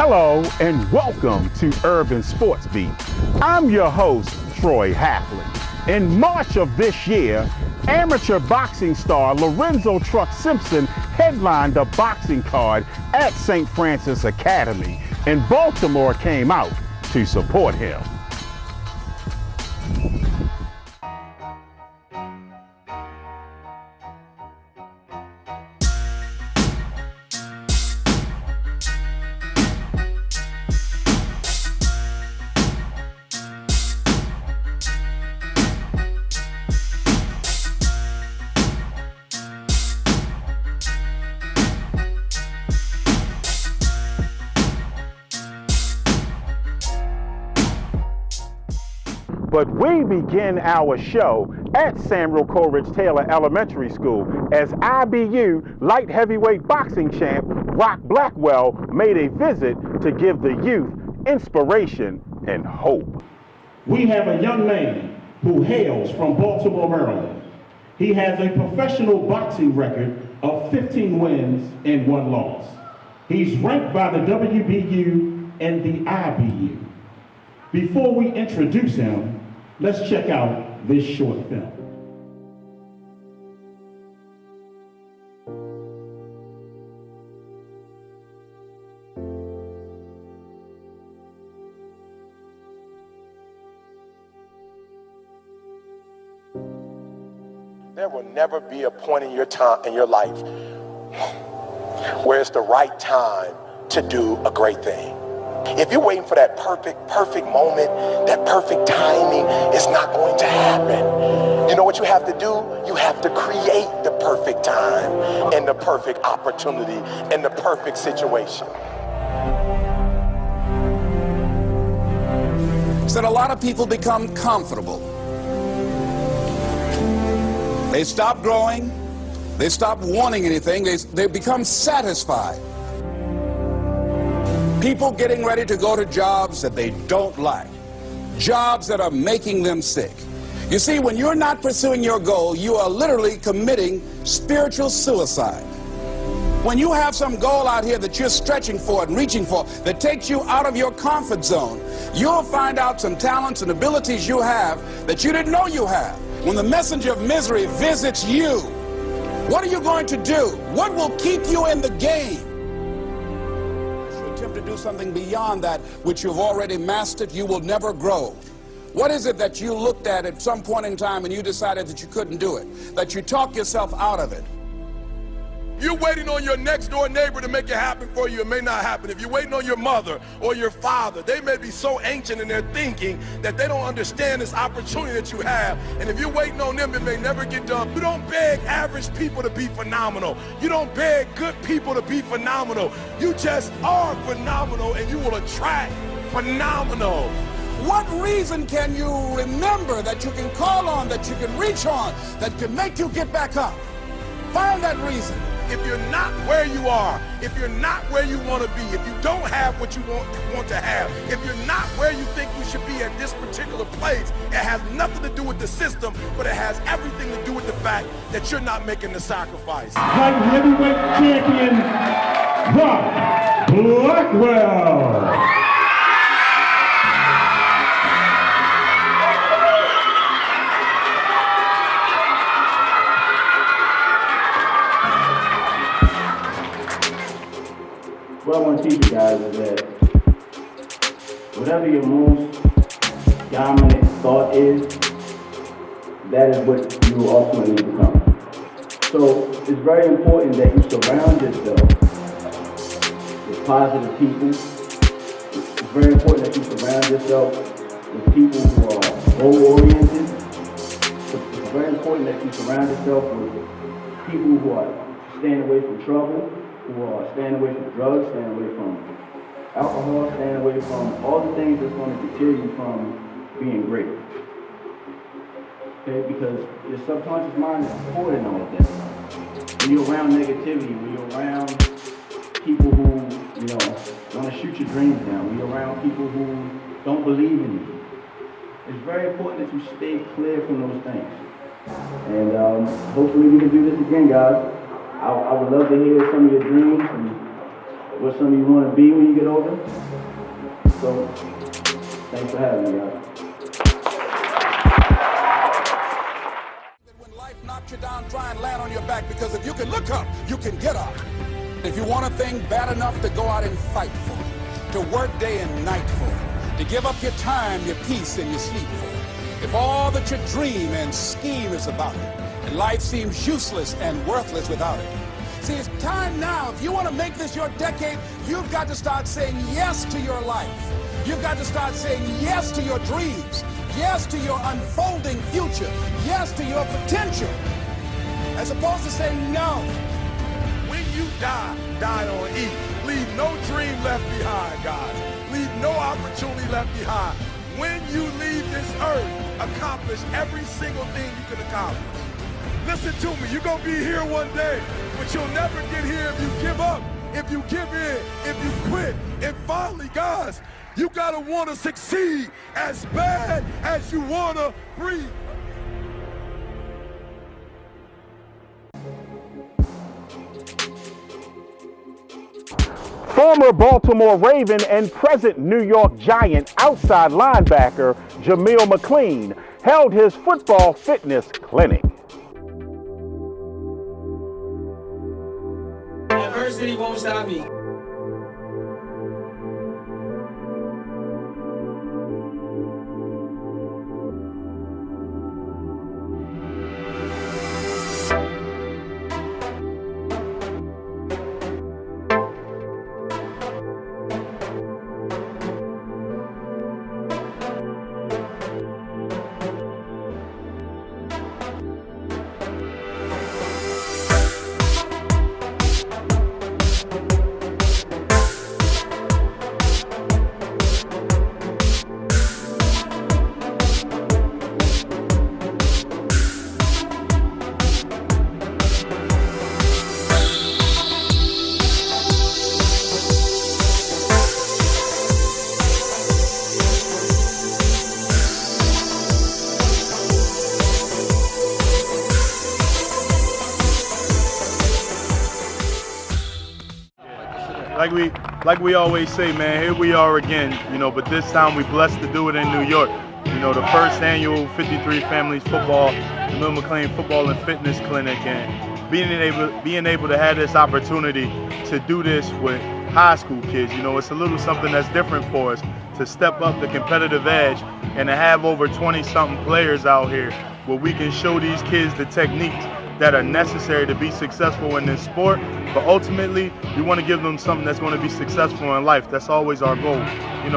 Hello and welcome to Urban Sports Beat. I'm your host, Troy Hafley. In March of this year, amateur boxing star Lorenzo Truck Simpson headlined a boxing card at St. Francis Academy, and Baltimore came out to support him. But we begin our show at Samuel Coleridge Taylor Elementary School as IBU light heavyweight boxing champ Rock Blackwell made a visit to give the youth inspiration and hope. We have a young man who hails from Baltimore, Maryland. He has a professional boxing record of 15 wins and 1 loss. He's ranked by the WBU and the IBU. Before we introduce him, let's check out this short film. There will never be a point in your life where it's the right time to do a great thing. If you're waiting for that perfect moment, that perfect timing, it's not going to happen. You know what you have to do? You have to create the perfect time and the perfect opportunity and the perfect situation. So that a lot of people become comfortable. They stop growing. They stop wanting anything. They become satisfied. People getting ready to go to jobs that they don't like, jobs that are making them sick. You see, when you're not pursuing your goal, you are literally committing spiritual suicide. When you have some goal out here that you're stretching for and reaching for that takes you out of your comfort zone, you'll find out some talents and abilities you have that you didn't know you have. When the messenger of misery visits you, what are you going to do? What will keep you in the game? To do something beyond that which you've already mastered, you will never grow. What is it that you looked at some point in time and you decided that you couldn't do it, that you talked yourself out of it? You're waiting on your next door neighbor to make it happen for you. It may not happen. If you're waiting on your mother or your father, they may be so ancient in their thinking that they don't understand this opportunity that you have. And if you're waiting on them, it may never get done. You don't beg average people to be phenomenal. You don't beg good people to be phenomenal. You just are phenomenal, and you will attract phenomenal. What reason can you remember that you can call on, that you can reach on, that can make you get back up? Find that reason. If you're not where you are, if you're not where you want to be, if you don't have what you want to have, if you're not where you think you should be at this particular place, it has nothing to do with the system, but it has everything to do with the fact that you're not making the sacrifice. Light heavyweight champion, Rock Blackwell. What I want to teach you guys is that whatever your most dominant thought is, that is what you will ultimately become. So it's very important that you surround yourself with positive people. It's very important that you surround yourself with people who are goal-oriented. It's very important that you surround yourself with people who are staying away from trouble, who are staying away from drugs, staying away from alcohol, staying away from all the things that's going to deter you from being great. Okay, because your subconscious mind is recording all of that. When you're around negativity, when you're around people who, want to shoot your dreams down, when you're around people who don't believe in you, it's very important that you stay clear from those things. And hopefully we can do this again, guys. I would love to hear some of your dreams and what some of you want to be when you get older. So, thanks for having me, guys. When life knocks you down, try and land on your back, because if you can look up, you can get up. If you want a thing bad enough to go out and fight for it, to work day and night for it, to give up your time, your peace, and your sleep for it, if all that you dream and scheme is about it, and life seems useless and worthless without it. See, it's time now. If you want to make this your decade, you've got to start saying yes to your life. You've got to start saying yes to your dreams, yes to your unfolding future, yes to your potential, as opposed to saying no. When you die, die on E. Leave no dream left behind, guys. Leave no opportunity left behind. When you leave this earth, accomplish every single thing you can accomplish. Listen to me, you're going to be here one day, but you'll never get here if you give up, if you give in, if you quit. And finally, guys, you got to want to succeed as bad as you want to breathe. Former Baltimore Raven and present New York Giant outside linebacker Jameel McLean held his football fitness clinic. Adversity won't stop me. Like we always say, man, here we are again, but this time we blessed to do it in New York. The first annual 53 Families Football, Jameel McLean Football and Fitness Clinic, and being able to have this opportunity to do this with high school kids. It's a little something that's different for us, to step up the competitive edge and to have over 20-something players out here where we can show these kids the techniques that are necessary to be successful in this sport, but ultimately we want to give them something that's going to be successful in life. That's always our goal.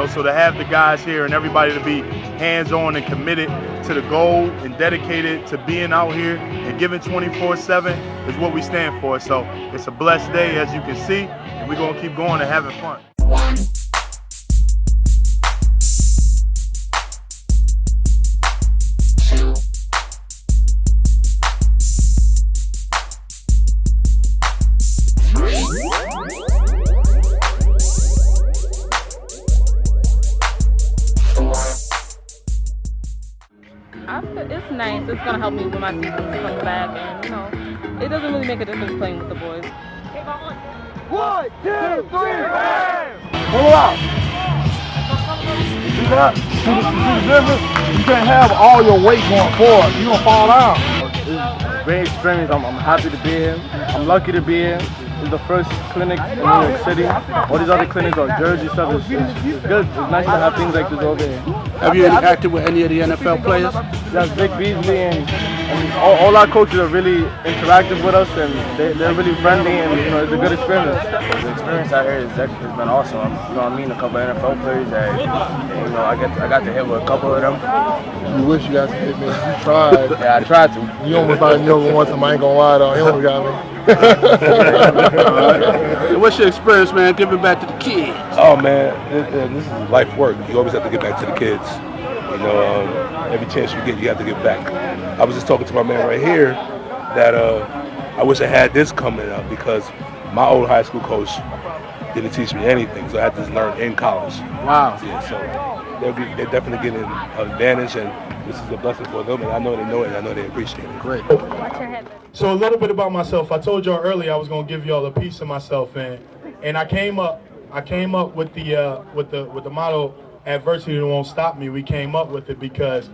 So to have the guys here and everybody to be hands-on and committed to the goal and dedicated to being out here and giving 24/7 is what we stand for. So it's a blessed day, as you can see, and we're going to keep going and having fun. It's nice. It's going to help me with my season to come back, and, it doesn't really make a difference playing with the boys. 1, 2, 3, bam! Pull it out. See that? See the difference? You can't have all your weight going forward. You're going to fall down. It's a great experience. I'm happy to be here. I'm lucky to be here. It's the first clinic in New York City. All these other clinics on Jersey stuff is good. It's nice to have things like this over here. Have you interacted with any of the NFL players? That's Vic Beasley and all our coaches are really interactive with us, and they're really friendly, and it's a good experience. The experience out here has been awesome. I meet a couple of NFL players that I got to hit with a couple of them. You wish you guys could hit me. You tried. Yeah, I tried to. You almost knocked me over once. I ain't gonna lie though. He almost got me. What's your experience, man, giving back to the kids? Oh man, this is life work. You always have to get back to the kids. Every chance you get, you have to give back. I was just talking to my man right here that I wish I had this coming up, because my old high school coach didn't teach me anything, so I had to learn in college. Wow. Yeah, so they're definitely getting an advantage, and this is a blessing for them, and I know they know it, and I know they appreciate it. Great. So a little bit about myself. I told y'all earlier I was going to give y'all a piece of myself, and And I came up with the motto, adversity won't stop me. We came up with it because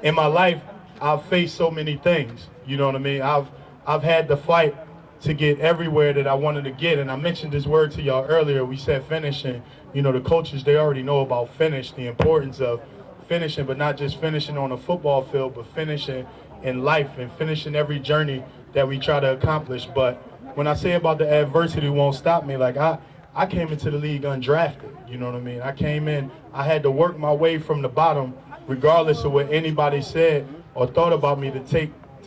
in my life, I've faced so many things. You know what I mean? I've had to fight to get everywhere that I wanted to get. And I mentioned this word to y'all earlier. We said finishing. You know, the coaches, they already know about finish, the importance of finishing, but not just finishing on a football field, but finishing in life and finishing every journey that we try to accomplish. But when I say about the adversity won't stop me, like I came into the league undrafted. You know what I mean? I came in, I had to work my way from the bottom, regardless of what anybody said or thought about me, to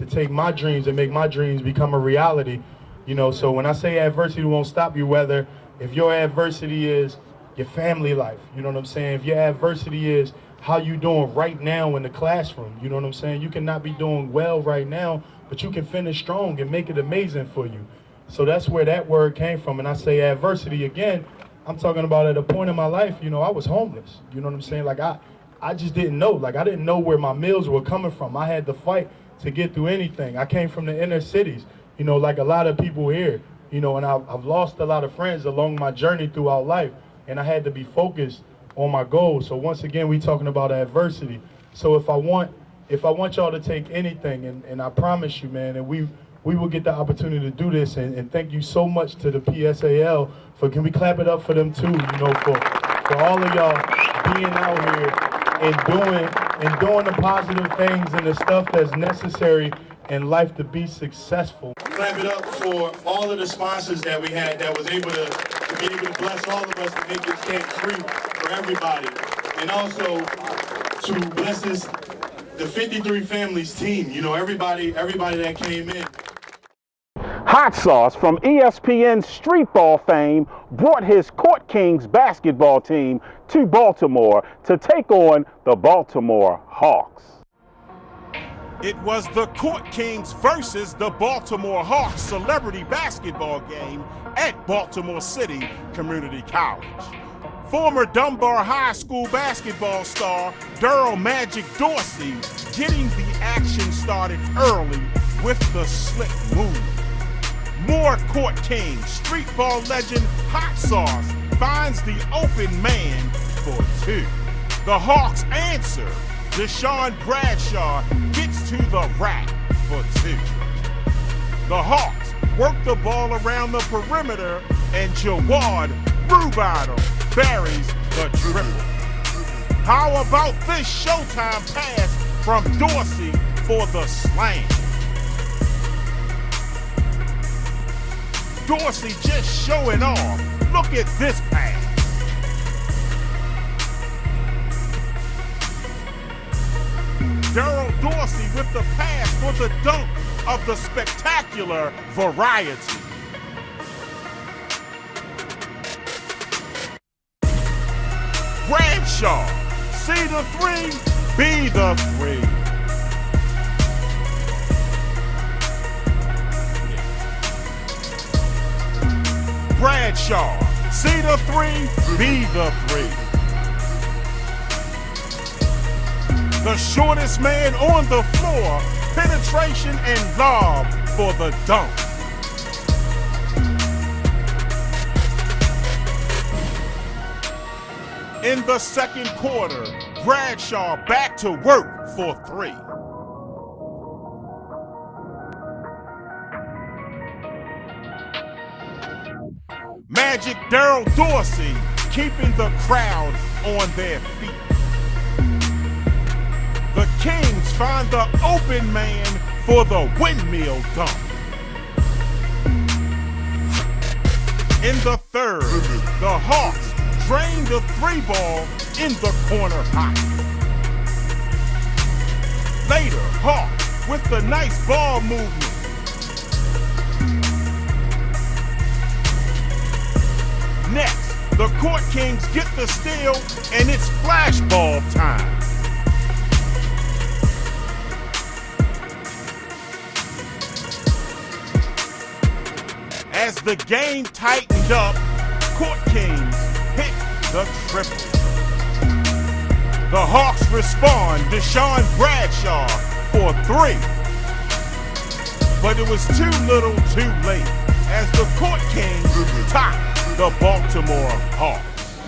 take my dreams and make my dreams become a reality. You know, so when I say adversity won't stop you, whether if your adversity is your family life, you know what I'm saying? If your adversity is how you doing right now in the classroom, you know what I'm saying? You cannot be doing well right now, but you can finish strong and make it amazing for you. So that's where that word came from. And I say adversity again, I'm talking about at a point in my life, you know, I was homeless. You know what I'm saying? Like I just didn't know. Like I didn't know where my meals were coming from. I had to fight to get through anything. I came from the inner cities, you know, like a lot of people here, you know, and I've lost a lot of friends along my journey throughout life. And I had to be focused on my goals. So once again, we talking about adversity. So if I want y'all to take anything, and I promise you, man, and we will get the opportunity to do this, and thank you so much to the PSAL for, can we clap it up for them too, you know, for all of y'all being out here and doing the positive things and the stuff that's necessary in life to be successful. Clap it up for all of the sponsors that we had that was able to be able to bless all of us to make this camp free for everybody. And also to bless the 53 Families team, you know, everybody that came in. Hot Sauce from ESPN Streetball fame brought his Court Kings basketball team to Baltimore to take on the Baltimore Hawks. It was the Court Kings versus the Baltimore Hawks celebrity basketball game at Baltimore City Community College. Former Dunbar High School basketball star Daryl Magic Dorsey getting the action started early with the slick move. More Court Kings streetball legend Hot Sauce finds the open man for two. The Hawks answer. Deshaun Bradshaw gets to the rack for two. The Hawks work the ball around the perimeter, and Jawad Rubado buries the triple. How about this showtime pass from Dorsey for the slam? Dorsey just showing off. Look at this pass. Daryl Dorsey with the pass for the dunk of the spectacular variety. Bradshaw, see the three, be the three. Bradshaw, see the three, be the three. The shortest man on the floor, penetration and lob for the dunk. In the second quarter, Bradshaw back to work for three. Magic Daryl Dorsey keeping the crowd on their feet. The Kings find the open man for the windmill dunk. In the third, the Hawks drain the three ball in the corner pocket. Later, Hawks with the nice ball movement. Next, the Court Kings get the steal, and it's flashball time. As the game tightened up, Court Kings hit the triple. The Hawks respond, Deshaun Bradshaw for three. But it was too little too late as the Court Kings top the Baltimore Hawks.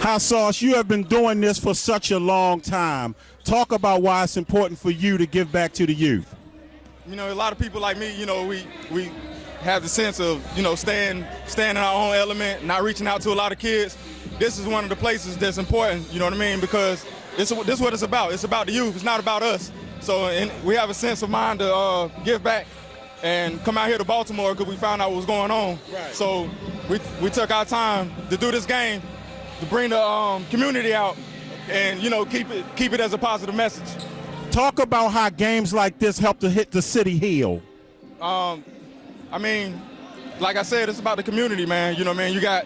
Hot Sauce, you have been doing this for such a long time. Talk about why it's important for you to give back to the youth. You know, a lot of people like me, you know, we have the sense of, you know, staying in our own element, not reaching out to a lot of kids. This is one of the places that's important, you know what I mean? Because this is what it's about. It's about the youth. It's not about us. So we have a sense of mind to give back and come out here to Baltimore because we found out what was going on. Right. So we took our time to do this game, to bring the community out and, you know, keep it as a positive message. Talk about how games like this help to hit the city heel. I mean, like I said, it's about the community, man. You know what I mean? You got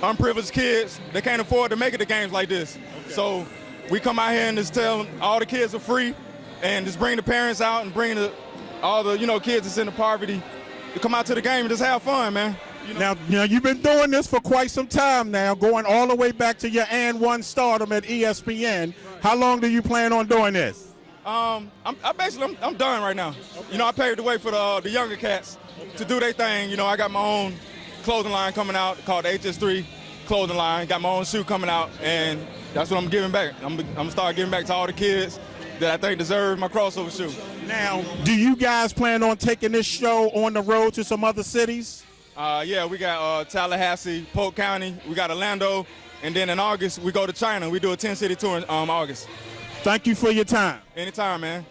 unprivileged kids. They can't afford to make it to games like this. Okay. So we come out here and just tell them all the kids are free and just bring the parents out and bring all the, you know, kids that's in the poverty to come out to the game and just have fun, man. You know? Now, you've been doing this for quite some time now, going all the way back to your and one stardom at ESPN. Right. How long do you plan on doing this? I'm done right now. Okay. You know, I paved the way for the younger cats to do their thing. You know, I got my own clothing line coming out called the HS3 clothing line. Got my own shoe coming out, and that's what I'm giving back. I'm gonna start giving back to all the kids that I think deserve my crossover shoe. Now, do you guys plan on taking this show on the road to some other cities? Yeah, we got Tallahassee, Polk County, we got Orlando, and then in August we go to China. We do a 10-city tour in August. Thank you for your time. Anytime, man.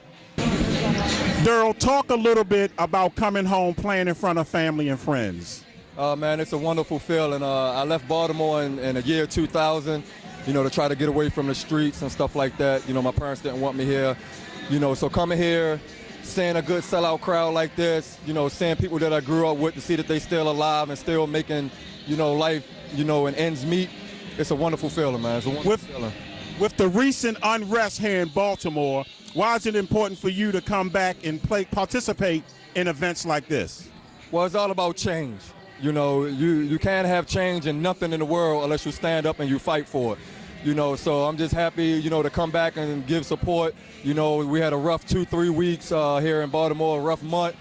Daryl, talk a little bit about coming home, playing in front of family and friends. Man, it's a wonderful feeling. I left Baltimore in the year 2000, you know, to try to get away from the streets and stuff like that. You know, my parents didn't want me here. You know, so coming here, seeing a good sellout crowd like this, you know, seeing people that I grew up with to see that they still alive and still making, you know, life, you know, and ends meet, it's a wonderful feeling, man. It's a wonderful feeling. With the recent unrest here in Baltimore, why is it important for you to come back and participate in events like this? Well, it's all about change. You know, you can't have change in nothing in the world unless you stand up and you fight for it. You know, so I'm just happy, you know, to come back and give support. You know, we had a rough 2-3 weeks here in Baltimore, a rough month.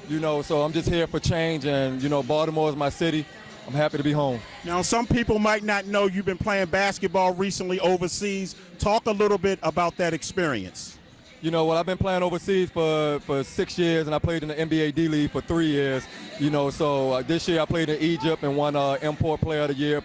You know, so I'm just here for change, and, you know, Baltimore is my city. I'm happy to be home. Now, some people might not know you've been playing basketball recently overseas. Talk a little bit about that experience. You know, well, I've been playing overseas for 6 years, and I played in the NBA D-League for 3 years. You know, so this year I played in Egypt and won Import Player of the Year,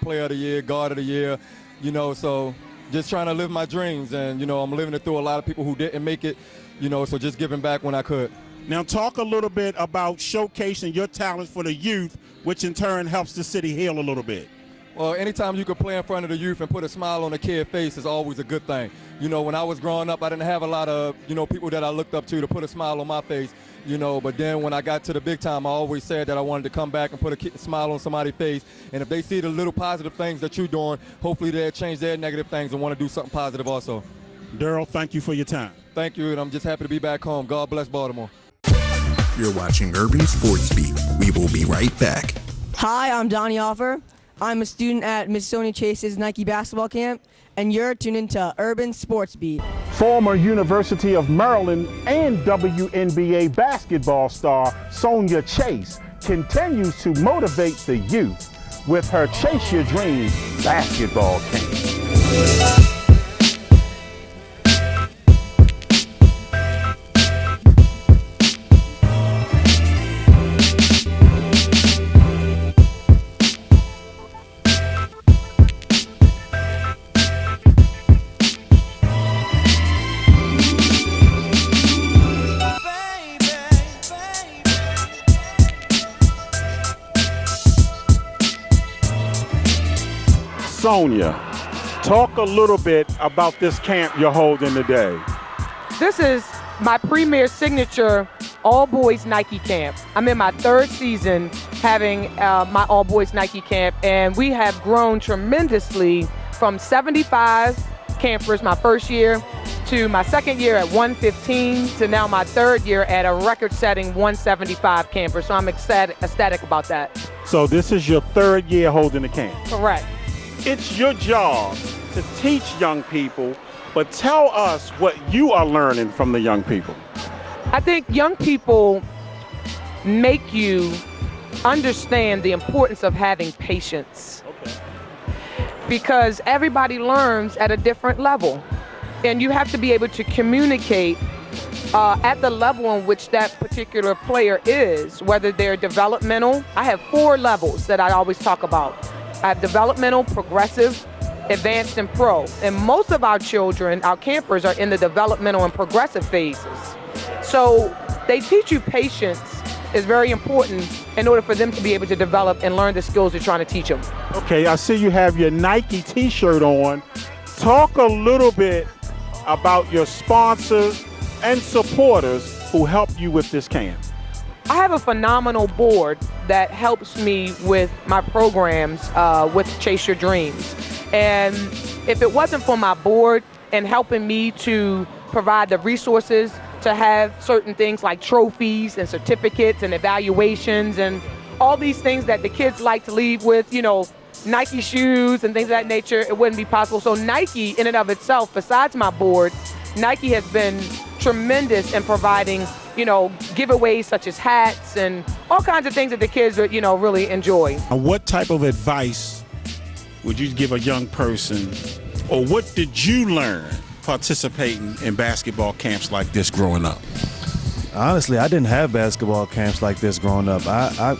Guard of the Year. You know, so just trying to live my dreams, and, you know, I'm living it through a lot of people who didn't make it, you know, so just giving back when I could. Now, talk a little bit about showcasing your talents for the youth, which in turn helps the city heal a little bit. Well, anytime you can play in front of the youth and put a smile on a kid's face is always a good thing. You know, when I was growing up, I didn't have a lot of, you know, people that I looked up to put a smile on my face, you know, but then when I got to the big time, I always said that I wanted to come back and put a smile on somebody's face. And if they see the little positive things that you're doing, hopefully they'll change their negative things and want to do something positive also. Daryl, thank you for your time. Thank you, and I'm just happy to be back home. God bless Baltimore. You're watching Urban Sports Beat. We will be right back. Hi, I'm Donnie Offer. I'm a student at Miss Sonia Chase's Nike basketball camp, and you're tuned into Urban Sports Beat. Former University of Maryland and WNBA basketball star Sonia Chase continues to motivate the youth with her Chase Your Dreams basketball camp. Sonia, talk a little bit about this camp you're holding today. This is my premier signature all-boys Nike camp. I'm in my 3rd season having my all-boys Nike camp, and we have grown tremendously from 75 campers my first year to my 2nd year at 115 to now my 3rd year at a record-setting 175 campers. So I'm ecstatic about that. So this is your 3rd year holding the camp? Correct. It's your job to teach young people, but tell us what you are learning from the young people. I think young people make you understand the importance of having patience. Because everybody learns at a different level. And you have to be able to communicate at the level in which that particular player is, whether they're developmental. I have 4 levels that I always talk about. I have developmental, progressive, advanced, and pro. And most of our children, our campers, are in the developmental and progressive phases. So they teach you patience is very important in order for them to be able to develop and learn the skills you're trying to teach them. Okay, I see you have your Nike t-shirt on. Talk a little bit about your sponsors and supporters who help you with this camp. I have a phenomenal board that helps me with my programs with Chase Your Dreams. And if it wasn't for my board and helping me to provide the resources to have certain things like trophies and certificates and evaluations and all these things that the kids like to leave with, you know, Nike shoes and things of that nature, it wouldn't be possible. So Nike in and of itself, besides my board, Nike has been tremendous in providing, you know, giveaways such as hats and all kinds of things that the kids would, you know, really enjoy. What type of advice would you give a young person, or what did you learn participating in basketball camps like this growing up? Honestly, I didn't have basketball camps like this growing up.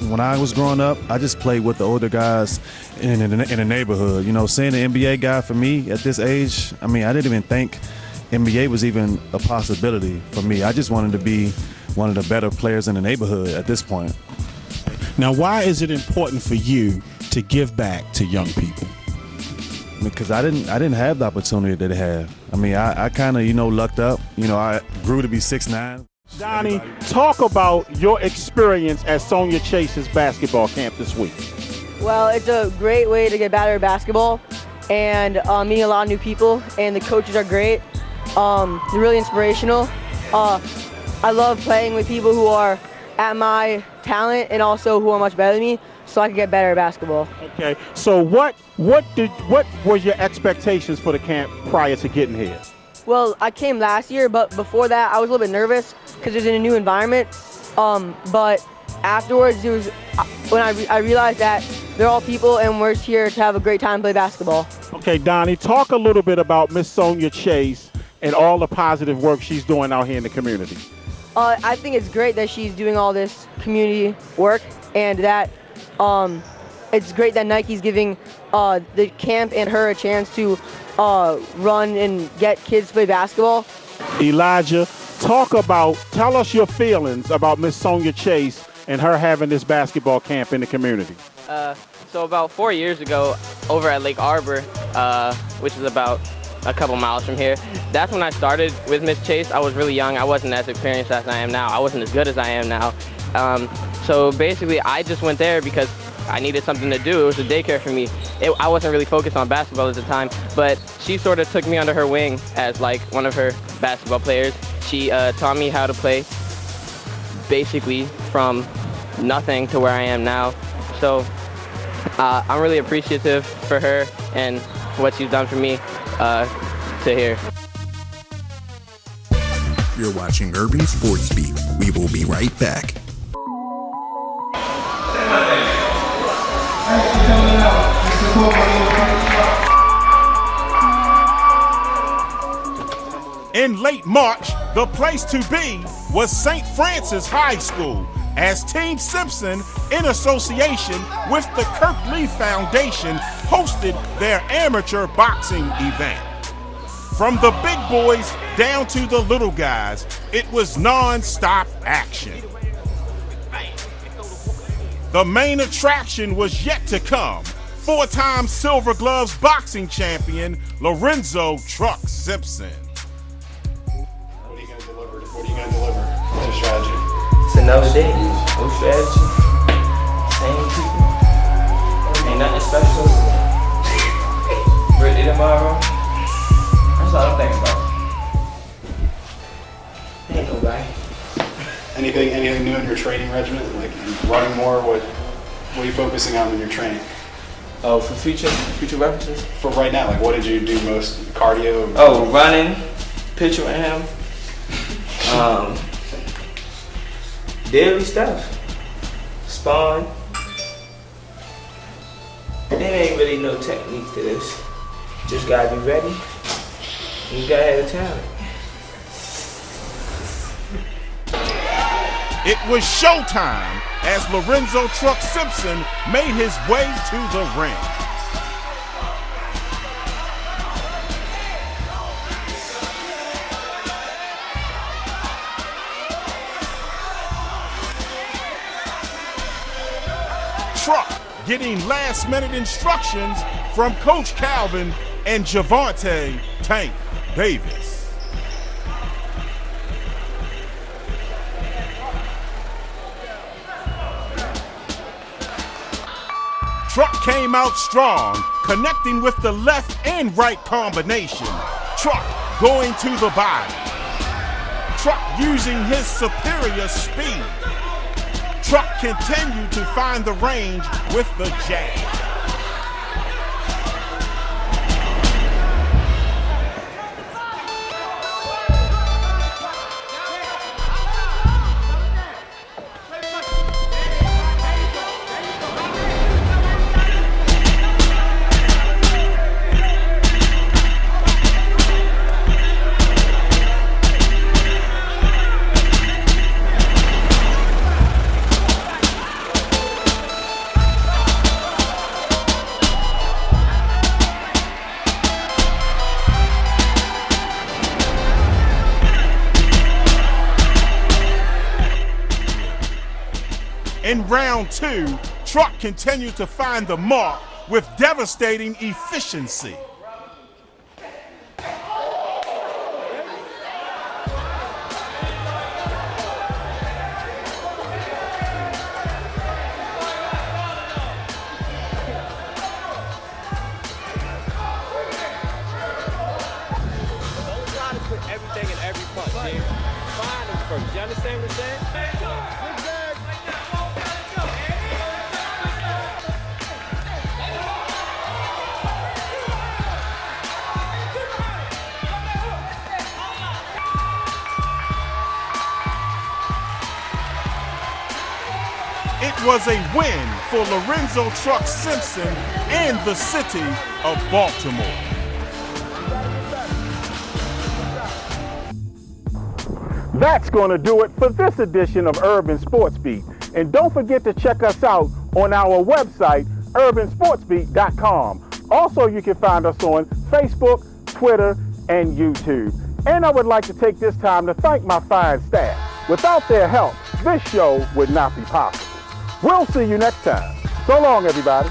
When I was growing up, I just played with the older guys in the neighborhood. You know, seeing an NBA guy for me at this age, I mean, I didn't even think NBA was even a possibility for me. I just wanted to be one of the better players in the neighborhood at this point. Now, why is it important for you to give back to young people? Because I didn't have the opportunity that they have. I mean, I kind of, you know, lucked up. You know, I grew to be 6'9". Donnie, talk about your experience at Sonia Chase's basketball camp this week. Well, it's a great way to get better at basketball and meeting a lot of new people, and the coaches are great. They're really inspirational. I love playing with people who are at my talent and also who are much better than me, so I can get better at basketball. Okay, so what were your expectations for the camp prior to getting here? Well, I came last year, but before that, I was a little bit nervous because it was in a new environment. But afterwards, it was when I realized that they're all people and we're here to have a great time and play basketball. Okay, Donnie, talk a little bit about Miss Sonia Chase and all the positive work she's doing out here in the community. I think it's great that she's doing all this community work, and that it's great that Nike's giving the camp and her a chance to run and get kids to play basketball. Elijah, tell us your feelings about Miss Sonia Chase and her having this basketball camp in the community. So about 4 years ago, over at Lake Arbor, which is about a couple miles from here, that's when I started with Miss Chase. I was really young. I wasn't as experienced as I am now. I wasn't as good as I am now. So basically, I just went there because I needed something to do. It was a daycare for me. I wasn't really focused on basketball at the time, but she sort of took me under her wing as like one of her basketball players. She taught me how to play basically from nothing to where I am now. So I'm really appreciative for her and what she's done for me to here. You're watching Urban Sports Beat. We will be right back. In late March, the place to be was St. Francis High School, as Team Simpson, in association with the Kirk Lee Foundation, hosted their amateur boxing event. From the big boys down to the little guys, it was non-stop action. The main attraction was yet to come. 4-time Silver Gloves boxing champion Lorenzo Truck Simpson. What are you gonna deliver? What's your strategy? It's another day. No strategy. Same people. Ain't nothing special. Ready tomorrow. That's all I'm thinking about. Ain't nobody. Anything new in your training regimen? Like running more? What are you focusing on in your training? Oh, for future references? For right now, like what did you do most? Cardio? Oh, running, pitch with him, daily stuff, spawn, There ain't really no technique to this. Just gotta be ready. And you gotta have the talent. It was showtime as Lorenzo Truck Simpson made his way to the ring. Truck getting last-minute instructions from Coach Calvin and Javante Tank Davis. Truck came out strong, connecting with the left and right combination. Truck going to the body. Truck using his superior speed. Truck continued to find the range with the jab. In round 2, Truck continued to find the mark with devastating efficiency. Don't try to put everything in every punch, James. Find them first. You understand what I'm saying? It was a win for Lorenzo Truck Simpson and the city of Baltimore. That's going to do it for this edition of Urban Sports Beat. And don't forget to check us out on our website, urbansportsbeat.com. Also, you can find us on Facebook, Twitter, and YouTube. And I would like to take this time to thank my fine staff. Without their help, this show would not be possible. We'll see you next time. So long, everybody.